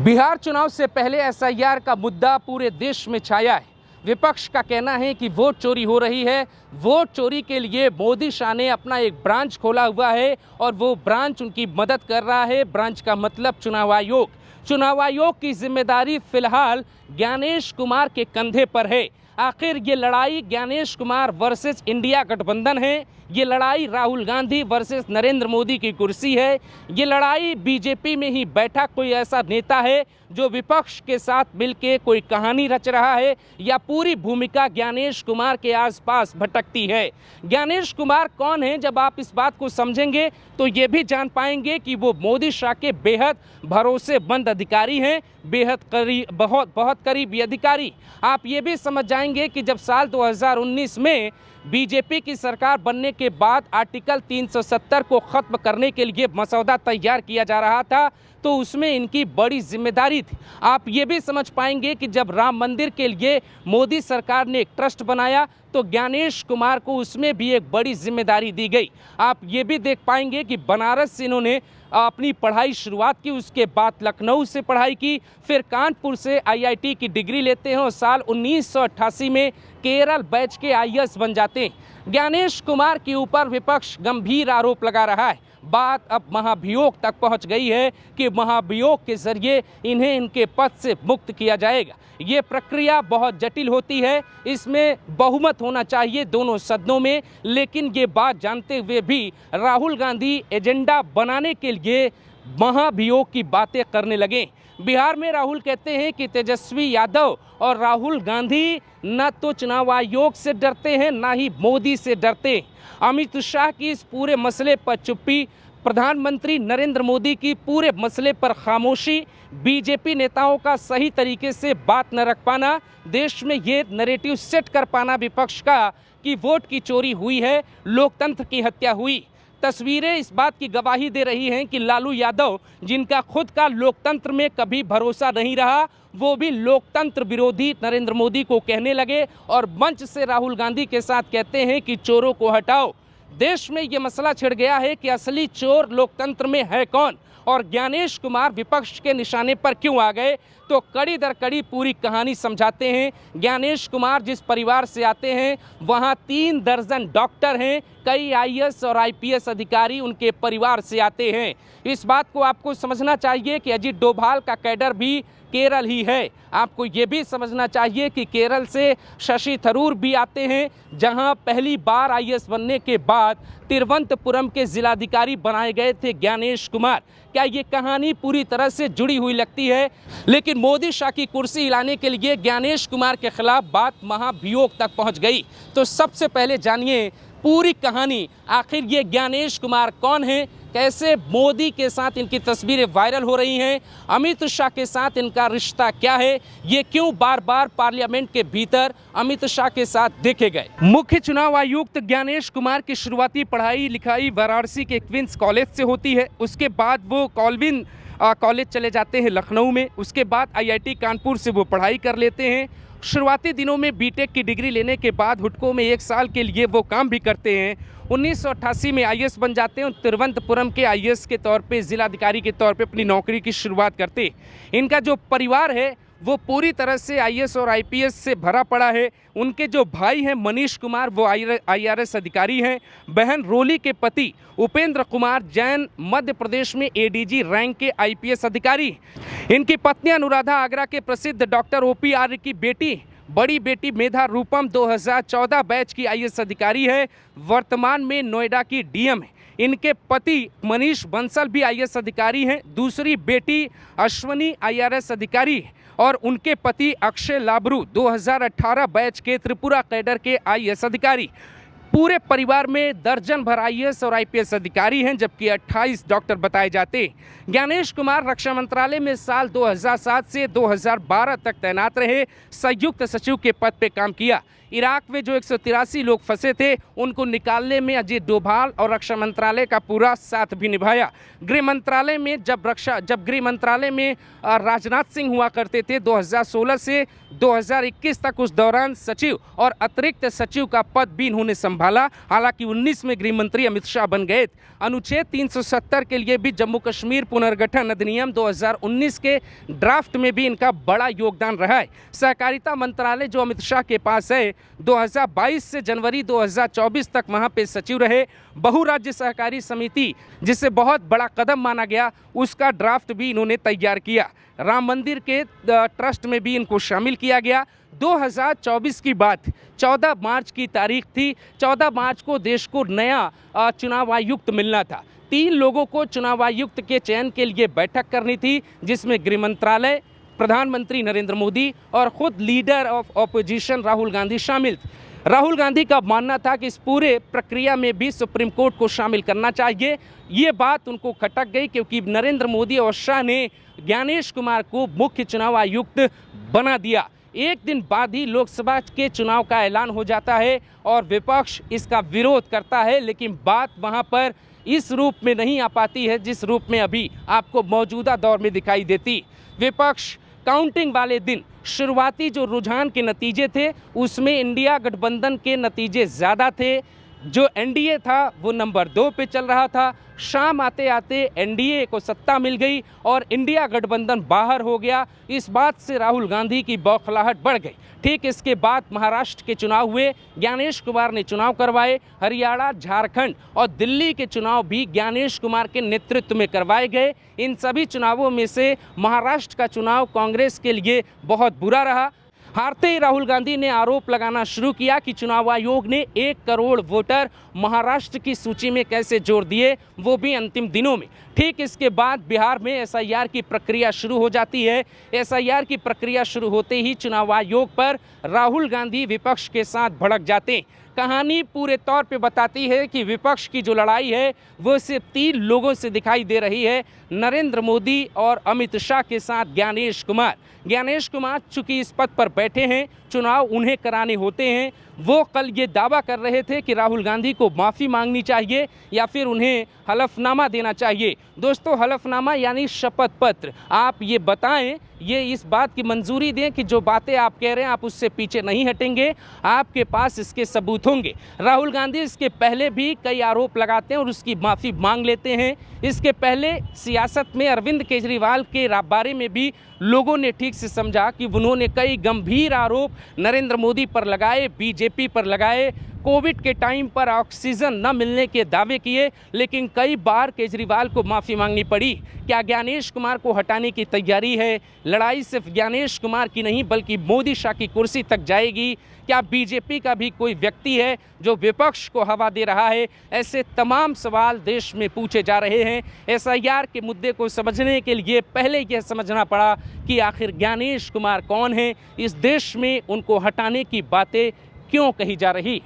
बिहार चुनाव से पहले एसआईआर का मुद्दा पूरे देश में छाया है। विपक्ष का कहना है कि वोट चोरी हो रही है। वोट चोरी के लिए मोदी शाह ने अपना एक ब्रांच खोला हुआ है और वो ब्रांच उनकी मदद कर रहा है। ब्रांच का मतलब चुनाव आयोग। चुनाव आयोग की जिम्मेदारी फिलहाल ज्ञानेश कुमार के कंधे पर है। आखिर ये लड़ाई ज्ञानेश कुमार वर्सेस इंडिया गठबंधन है। ये लड़ाई राहुल गांधी वर्सेस नरेंद्र मोदी की कुर्सी है। ये लड़ाई बीजेपी में ही बैठा कोई ऐसा नेता है जो विपक्ष के साथ मिलकर कोई कहानी रच रहा है, या पूरी भूमिका ज्ञानेश कुमार के आसपास भटकती है। ज्ञानेश कुमार कौन है? जब आप इस बात को समझेंगे तो ये भी जान पाएंगे कि वो मोदी शाह के बेहद भरोसेमंद अधिकारी हैं, बेहद करीब, बहुत करीबी अधिकारी। आप ये भी समझ जाएंगे कि जब साल 2019 में बीजेपी की सरकार बनने के बाद आर्टिकल 370 को खत्म करने के लिए मसौदा तैयार किया जा रहा था, तो उसमें इनकी बड़ी जिम्मेदारी थी। आप ये भी समझ पाएंगे कि जब राम मंदिर के लिए मोदी सरकार ने एक ट्रस्ट बनाया तो ज्ञानेश कुमार को उसमें भी एक बड़ी जिम्मेदारी दी गई। आप ये भी देख पाएंगे कि बनारस से इन्होंने अपनी पढ़ाई शुरुआत की, उसके बाद लखनऊ से पढ़ाई की, फिर कानपुर से आईआईटी की डिग्री लेते हैं और साल 1988 में केरल बैच के आईएएस बन जाते हैं। ज्ञानेश कुमार के ऊपर विपक्ष गंभीर आरोप लगा रहा है। बात अब महाभियोग तक पहुंच गई है कि महाभियोग के जरिए इन्हें इनके पद से मुक्त किया जाएगा। ये प्रक्रिया बहुत जटिल होती है, इसमें बहुमत होना चाहिए दोनों सदनों में, लेकिन ये बात जानते हुए भी राहुल गांधी एजेंडा बनाने के लिए महाभियोग की बातें करने लगे। बिहार में राहुल कहते हैं कि तेजस्वी यादव और राहुल गांधी न तो चुनाव आयोग से डरते हैं, ना ही मोदी से डरते। अमित शाह की इस पूरे मसले पर चुप्पी, प्रधानमंत्री नरेंद्र मोदी की पूरे मसले पर खामोशी, बीजेपी नेताओं का सही तरीके से बात न रख पाना, देश में ये नैरेटिव सेट कर पाना विपक्ष का कि वोट की चोरी हुई है, लोकतंत्र की हत्या हुई। तस्वीरें इस बात की गवाही दे रही हैं कि लालू यादव, जिनका खुद का लोकतंत्र में कभी भरोसा नहीं रहा, वो भी लोकतंत्र विरोधी नरेंद्र मोदी को कहने लगे और मंच से राहुल गांधी के साथ कहते हैं कि चोरों को हटाओ। देश में ये मसला छिड़ गया है कि असली चोर लोकतंत्र में है कौन और ज्ञानेश कुमार विपक्ष के निशाने पर क्यों आ गए। तो कड़ी दर कड़ी पूरी कहानी समझाते हैं। ज्ञानेश कुमार जिस परिवार से आते हैं वहाँ 3 दर्जन डॉक्टर हैं, कई आईएएस और आईपीएस अधिकारी उनके परिवार से आते हैं। इस बात को आपको समझना चाहिए कि अजीत डोभाल का कैडर भी केरल ही है। आपको ये भी समझना चाहिए कि केरल से शशि थरूर भी आते हैं, जहां पहली बार आईएएस बनने के बाद तिरुवनंतपुरम के जिलाधिकारी बनाए गए थे ज्ञानेश कुमार। क्या ये कहानी पूरी तरह से जुड़ी हुई लगती है? लेकिन मोदी शाह की कुर्सी हिलाने के लिए ज्ञानेश कुमार के खिलाफ बात महाभियोग तक पहुंच गई। तो सबसे पहले जानिए पूरी कहानी, आखिर ये ज्ञानेश कुमार कौन है, कैसे मोदी के साथ इनकी तस्वीरें वायरल हो रही हैं, अमित शाह के साथ इनका रिश्ता क्या है, ये क्यों बार बार पार्लियामेंट के भीतर अमित शाह के साथ देखे गए। मुख्य चुनाव आयुक्त ज्ञानेश कुमार की शुरुआती पढ़ाई लिखाई वाराणसी के क्वींस कॉलेज से होती है। उसके बाद वो कॉल्विन कॉलेज चले जाते हैं लखनऊ में। उसके बाद आईआईटी कानपुर से वो पढ़ाई कर लेते हैं। शुरुआती दिनों में बीटेक की डिग्री लेने के बाद हुडको में 1 साल के लिए वो काम भी करते हैं। 1988 में आईएएस बन जाते हैं और तिरुवनंतपुरम के आईएएस के तौर पे, जिलाधिकारी के तौर पे अपनी नौकरी की शुरुआत करते हैं। इनका जो परिवार है वो पूरी तरह से आईएएस और आईपीएस से भरा पड़ा है। उनके जो भाई हैं मनीष कुमार, वो आईआरएस अधिकारी हैं। बहन रोली के पति उपेंद्र कुमार जैन मध्य प्रदेश में एडीजी रैंक के आईपीएस अधिकारी। इनकी पत्नी अनुराधा आगरा के प्रसिद्ध डॉक्टर ओपी आर्य की बेटी, बड़ी बेटी मेधा रूपम 2014 बैच की आईएएस अधिकारी है, वर्तमान में नोएडा की डीएम है। इनके पति मनीष बंसल भी आईएएस अधिकारी हैं। दूसरी बेटी अश्वनी आईआरएस अधिकारी है और उनके पति अक्षय लाबरू 2018 बैच के त्रिपुरा कैडर के आईएएस अधिकारी। पूरे परिवार में दर्जन भर आईएएस और आईपीएस अधिकारी हैं, जबकि 28 डॉक्टर बताए जाते हैं। ज्ञानेश कुमार रक्षा मंत्रालय में साल 2007 से 2012 तक तैनात रहे, संयुक्त सचिव के पद पे काम किया। इराक में जो 183 लोग फंसे थे उनको निकालने में अजीत डोभाल और रक्षा मंत्रालय का पूरा साथ भी निभाया। गृह मंत्रालय में जब गृह मंत्रालय में राजनाथ सिंह हुआ करते थे 2016 से 2021 तक, उस दौरान सचिव और अतिरिक्त सचिव का पद भी इन्होंने संभाला। संभाला। हालांकि 19 में गृह मंत्री अमित शाह बन गए। अनुच्छेद 370 के लिए भी जम्मू कश्मीर पुनर्गठन अधिनियम 2019 के ड्राफ्ट में भी इनका बड़ा योगदान रहा है। सहकारिता मंत्रालय जो अमित शाह के पास है, 2022 से जनवरी 2024 तक वहां पे सचिव रहे। बहुराज्य सहकारी समिति, जिसे बहुत बड़ा कदम माना गया, उसका ड्राफ्ट भी इन्होंने तैयार किया। राम मंदिर के ट्रस्ट में भी इनको शामिल किया गया। 2024 की बात 14 मार्च की तारीख थी। 14 मार्च को देश को नया चुनाव आयुक्त मिलना था। 3 लोगों को चुनाव आयुक्त के चयन के लिए बैठक करनी थी, जिसमें गृह मंत्रालय, प्रधानमंत्री नरेंद्र मोदी और खुद leader of opposition Rahul Gandhi शामिल थे। राहुल गांधी का मानना था कि इस पूरे प्रक्रिया में भी सुप्रीम कोर्ट को शामिल करना चाहिए। ये बात उनको खटक गई, क्योंकि नरेंद्र मोदी और शाह ने ज्ञानेश कुमार को मुख्य चुनाव आयुक्त बना दिया। एक दिन बाद ही लोकसभा के चुनाव का ऐलान हो जाता है और विपक्ष इसका विरोध करता है, लेकिन बात वहां पर इस रूप में नहीं आ पाती है जिस रूप में अभी आपको मौजूदा दौर में दिखाई देती। विपक्ष काउंटिंग वाले दिन शुरुआती जो रुझान के नतीजे थे, उसमें इंडिया गठबंधन के नतीजे ज़्यादा थे। जो एनडीए था वो नंबर 2 पे चल रहा था। शाम आते आते एनडीए को सत्ता मिल गई और इंडिया गठबंधन बाहर हो गया। इस बात से राहुल गांधी की बौखलाहट बढ़ गई। ठीक इसके बाद महाराष्ट्र के चुनाव हुए, ज्ञानेश कुमार ने चुनाव करवाए। हरियाणा, झारखंड और दिल्ली के चुनाव भी ज्ञानेश कुमार के नेतृत्व में करवाए गए। इन सभी चुनावों में से महाराष्ट्र का चुनाव कांग्रेस के लिए बहुत बुरा रहा। हारते ही राहुल गांधी ने आरोप लगाना शुरू किया कि चुनाव आयोग ने 1 करोड़ वोटर महाराष्ट्र की सूची में कैसे जोड़ दिए, वो भी अंतिम दिनों में। ठीक इसके बाद बिहार में एसआईआर की प्रक्रिया शुरू हो जाती है। एसआईआर की प्रक्रिया शुरू होते ही चुनाव आयोग पर राहुल गांधी विपक्ष के साथ भड़क जाते हैं। कहानी पूरे तौर पे बताती है कि विपक्ष की जो लड़ाई है वो सिर्फ 3 लोगों से दिखाई दे रही है, नरेंद्र मोदी और अमित शाह के साथ ज्ञानेश कुमार। ज्ञानेश कुमार चूंकि इस पद पर बैठे हैं, चुनाव उन्हें कराने होते हैं। वो कल ये दावा कर रहे थे कि राहुल गांधी को माफ़ी मांगनी चाहिए या फिर उन्हें हलफनामा देना चाहिए। दोस्तों, हलफनामा यानी शपथ पत्र। आप ये बताएं, ये इस बात की मंजूरी दें कि जो बातें आप कह रहे हैं आप उससे पीछे नहीं हटेंगे, आपके पास इसके सबूत होंगे। राहुल गांधी इसके पहले भी कई आरोप लगाते हैं और उसकी माफ़ी मांग लेते हैं। इसके पहले सियासत में अरविंद केजरीवाल के बारे में भी लोगों ने ठीक से समझा कि उन्होंने कई गंभीर आरोप नरेंद्र मोदी पर लगाए, बीजेपी पर लगाए। कोविड के टाइम पर ऑक्सीजन न मिलने के दावे किए, लेकिन कई बार केजरीवाल को माफ़ी मांगनी पड़ी। क्या ज्ञानेश कुमार को हटाने की तैयारी है? लड़ाई सिर्फ ज्ञानेश कुमार की नहीं बल्कि मोदी शाह की कुर्सी तक जाएगी। क्या बीजेपी का भी कोई व्यक्ति है जो विपक्ष को हवा दे रहा है? ऐसे तमाम सवाल देश में पूछे जा रहे हैं। एसआईआर के मुद्दे को समझने के लिए पहले यह समझना पड़ा कि आखिर ज्ञानेश कुमार कौन है, इस देश में उनको हटाने की बातें क्यों कही जा रही।